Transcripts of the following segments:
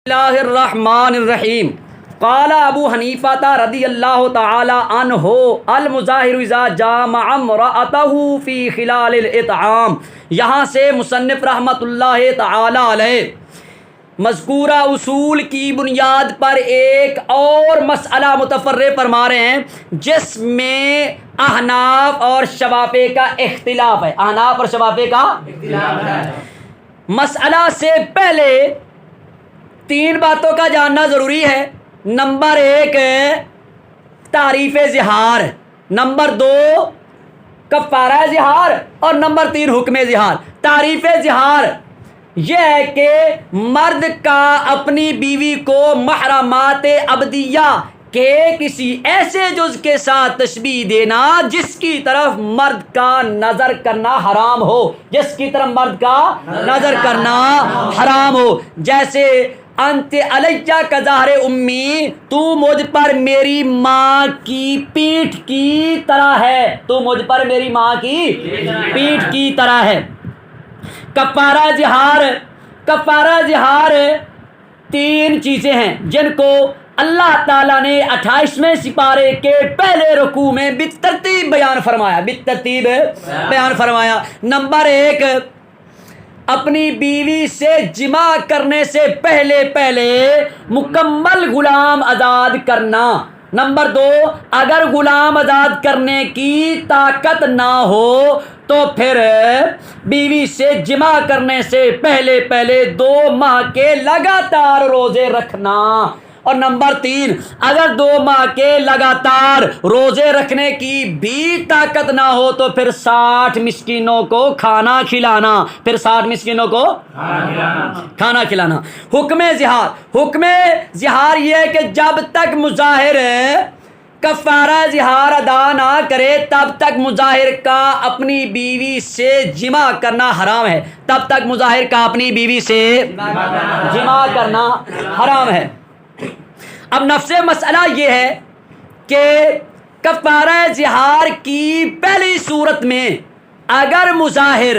اللہ الرحمن الرحیم قال ابو حنیفہ رضی اللہ تعالی عنہ المظاھر اذا جامع امرأته فی خلال الاطعام۔ یہاں سے مصنف رحمت اللہ تعالی علیہ مذکورہ اصول کی بنیاد پر ایک اور مسئلہ متفرع فرما رہے ہیں جس میں احناف اور شوافی کا اختلاف ہے۔ احناف اور شوافی کا اختلاف ہے۔ مسئلہ سے پہلے تین باتوں کا جاننا ضروری ہے۔ نمبر ایک تعریف ظہار، نمبر دو کفارہ ظہار، اور نمبر تین حکم ظہار۔ تعریف ظہار یہ ہے کہ مرد کا اپنی بیوی کو محرمات ابدیہ کہ کسی ایسے جز کے ساتھ تشبیہ دینا جس کی طرف مرد کا نظر کرنا حرام ہو، جس کی طرف مرد کا نظر کرنا حرام ہو، جیسے انت علیہ کا ظہر امی، تو مجھ پر میری ماں کی پیٹھ کی طرح ہے، تو مجھ پر میری ماں کی پیٹھ کی طرح ہے۔ کفارہ ظہار، کفارہ ظہار تین چیزیں ہیں جن کو اللہ تعالیٰ نے 28ویں سپارے کے پہلے رکوع میں بالترتیب بیان فرمایا، بالترتیب بیان فرمایا۔ نمبر ایک، اپنی بیوی سے جمع کرنے سے پہلے مکمل غلام آزاد کرنا۔ نمبر دو، اگر غلام آزاد کرنے کی طاقت نہ ہو تو پھر بیوی سے جمع کرنے سے پہلے 2 ماہ کے لگاتار روزے رکھنا۔ اور نمبر تین، اگر 2 ماہ کے لگاتار روزے رکھنے کی بھی طاقت نہ ہو تو پھر 60 مسکینوں کو کھانا کھلانا، پھر 60 مسکینوں کو کھانا کھلانا۔ حکم ظہار، حکم ظہار یہ ہے کہ جب تک مظاہر کفارہ ظہار ادا نہ کرے تب تک مظاہر کا اپنی بیوی سے جمع کرنا حرام ہے، تب تک مظاہر کا اپنی بیوی سے جمع کرنا حرام ہے۔ اب نفس مسئلہ یہ ہے کہ کفارہ ظہار کی پہلی صورت میں اگر مظاہر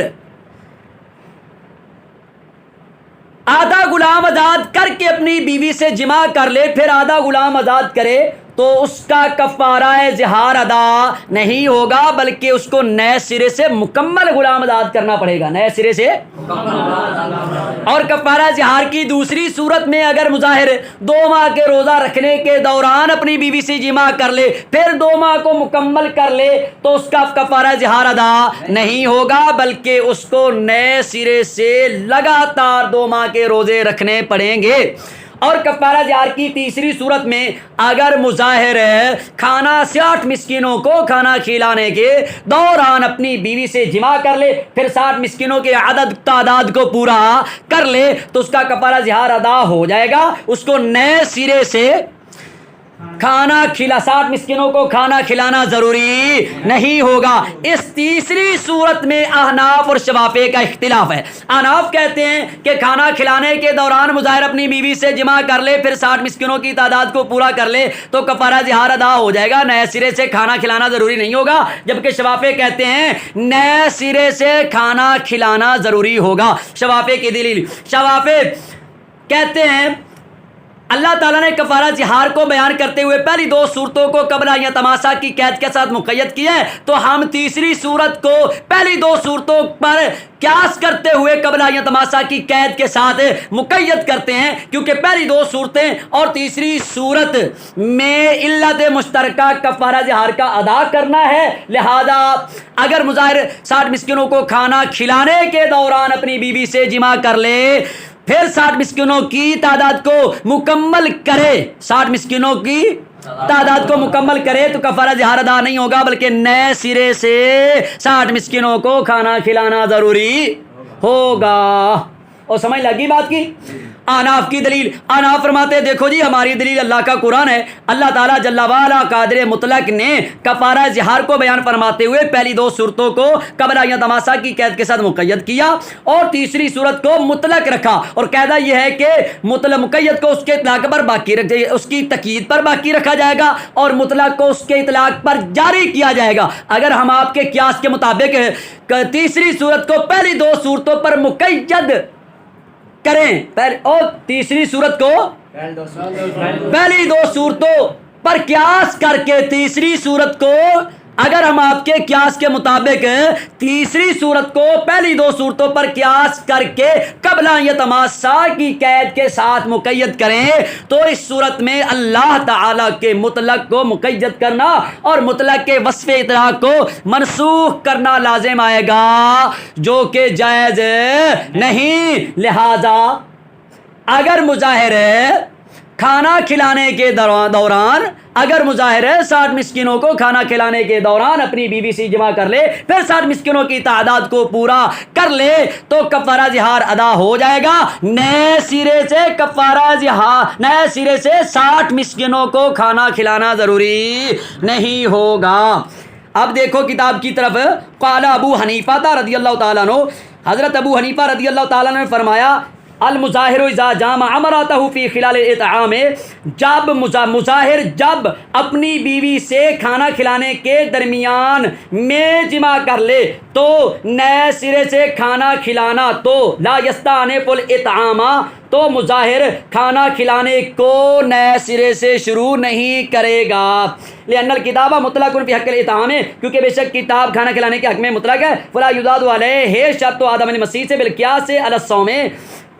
آدھا غلام آزاد کر کے اپنی بیوی سے جمع کر لے پھر آدھا غلام آزاد کرے تو اس کا کفارہ ظہار ادا نہیں ہوگا بلکہ اس کو نئے سرے سے مکمل غلام آزاد کرنا پڑے گا، نئے سرے سے۔ اور کفارہ ظہار کی دوسری صورت میں اگر مظاہر 2 ماہ کے روزہ رکھنے کے دوران اپنی بیوی سے جمع کر لے پھر 2 ماہ کو مکمل کر لے تو اس کا کفارہ ظہار ادا نہیں ہوگا بلکہ اس کو نئے سرے سے لگاتار 2 ماہ کے روزے رکھنے پڑیں گے۔ اور کفارہ ظہار کی تیسری صورت میں اگر مظاہر کھانا 60 مسکینوں کو کھانا کھلانے کے دوران اپنی بیوی سے جمع کر لے پھر 60 مسکینوں کے تعداد کو پورا کر لے تو اس کا کفارہ ظہار ادا ہو جائے گا، اس کو نئے سرے سے کھانا 60 مسکینوں کو کھانا کھلانا ضروری نہیں ہوگا۔ اس تیسری صورت میں احناف اور شوافی کا اختلاف ہے۔ احناف کہتے ہیں کہ کھانا کھلانے کے دوران مظاہر اپنی بیوی سے جمع کر لے پھر 60 مسکینوں کی تعداد کو پورا کر لے تو کفارہ ظہار ادا ہو جائے گا، نئے سرے سے کھانا کھلانا ضروری نہیں ہوگا، جبکہ شوافی کہتے ہیں نئے سرے سے کھانا کھلانا ضروری ہوگا۔ شوافی کی دلیل، شوافی کہتے ہیں اللہ تعالیٰ نے کفارہ ظہار کو بیان کرتے ہوئے پہلی 2 صورتوں کو قبلہ یا تماشا کی قید کے ساتھ مقید کیا ہے تو ہم تیسری صورت کو پہلی 2 صورتوں پر قیاس کرتے ہوئے قبلہ یا تماشا کی قید کے ساتھ مقید کرتے ہیں کیونکہ پہلی 2 صورتیں اور تیسری صورت میں علت مشترکہ کفارہ ظہار کا ادا کرنا ہے، لہذا اگر مظاہر 60 مسکینوں کو کھانا کھلانے کے دوران اپنی بیوی سے جمع کر لے پھر 60 مسکینوں کی تعداد کو مکمل کرے، 60 مسکینوں کی تعداد کو مکمل کرے تو کفارہ ظہار ادا نہیں ہوگا بلکہ نئے سرے سے 60 مسکینوں کو کھانا کھلانا ضروری ہوگا۔ اور سمجھ لگی بات کی؟ احناف کی دلیل، احناف فرماتے ہیں دیکھو جی ہماری دلیل اللہ کا قرآن ہے، اللہ تعالیٰ جل وعلا قادر مطلق نے کفارہ ظہار کو بیان فرماتے ہوئے پہلی 2 صورتوں کو قبلہ یا تماشا کی قید کے ساتھ مقید کیا اور تیسری صورت کو مطلق رکھا، اور قاعدہ یہ ہے کہ مقید کو اس کے اطلاق پر باقی اس کی تقیید پر باقی رکھا جائے گا اور مطلق کو اس کے اطلاق پر جاری کیا جائے گا۔ اگر ہم آپ کے قیاس کے مطابق تیسری صورت کو پہلی 2 صورتوں پر مقید کریں اور تیسری صورت کو پہلی دو صورتوں پر قیاس کر کے تیسری صورت کو، اگر ہم آپ کے قیاس کے مطابق تیسری صورت کو پہلی دو صورتوں پر قیاس کر کے قبل یتماسا کی قید کے ساتھ مقید کریں تو اس صورت میں اللہ تعالی کے مطلق کو مقید کرنا اور مطلق کے وصف اطلاق کو منسوخ کرنا لازم آئے گا، جو کہ جائز نہیں۔ لہذا اگر مظاہر کھانا کھلانے کے دوران اگر مظاہر 60 مسکینوں کو کھانا کھلانے کے دوران اپنی بیوی سے جمع کر لے، پھر 60 مسکینوں کی تعداد کو پورا کر لے تو کفارہ زہار ادا ہو جائے گا۔ نئے سرے سے کفارہ زہار، نئے سرے سے 60 مسکینوں کو کھانا کھلانا ضروری نہیں ہوگا۔ اب دیکھو کتاب کی طرف، قال ابو حنیفہ رضی اللہ تعالیٰ عنہ، حضرت ابو حنیفہ رضی اللہ تعالیٰ عنہ نے فرمایا المظاہر اذا جامع امرأتہ فی خلال الاطعام، جب مظاہر جب اپنی بیوی سے کھانا کھلانے کے درمیان میں جمع کر لے تو نئے سرے سے کھانا کھلانا، تو لا یستانف الاطعام، تو مظاہر کھانا کھلانے کو نئے سرے سے شروع نہیں کرے گا۔ لأن الکتاب مطلق فی حق الاطعام، کیونکہ بے شک کتاب کھانا کھلانے کے حق میں مطلق ہے۔ فلا یزاد علیہ شرط عدم المسیس بالقیاس علی الصوم،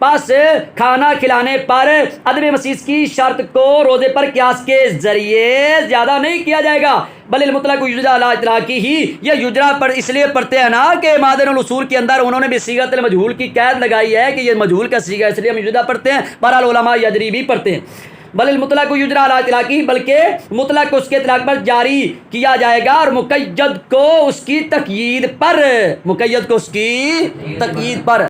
پس کھانا کھلانے پر عدم مسیس کی شرط کو روزے پر قیاس کے ذریعے زیادہ نہیں کیا جائے گا، بل المطلق یجرا علی اطلاقہ ہی، یہ یجرا پر اس لیے پڑھتے ہیں نا کہ مادن الاصول کے اندر انہوں نے بھی صیغۃ المجہول کی قید لگائی ہے کہ یہ مجہول کا صیغہ، اس لیے ہم یجرا پڑھتے ہیں، بہرحال علماء یجری بھی پڑھتے ہیں۔ بل المطلق یجرا علی اطلاقہ، بلکہ مطلق کو اس کے اطلاق پر جاری کیا جائے گا، اور مقید کو اس کی تقیید پر، مقید کو اس کی تقیید پر۔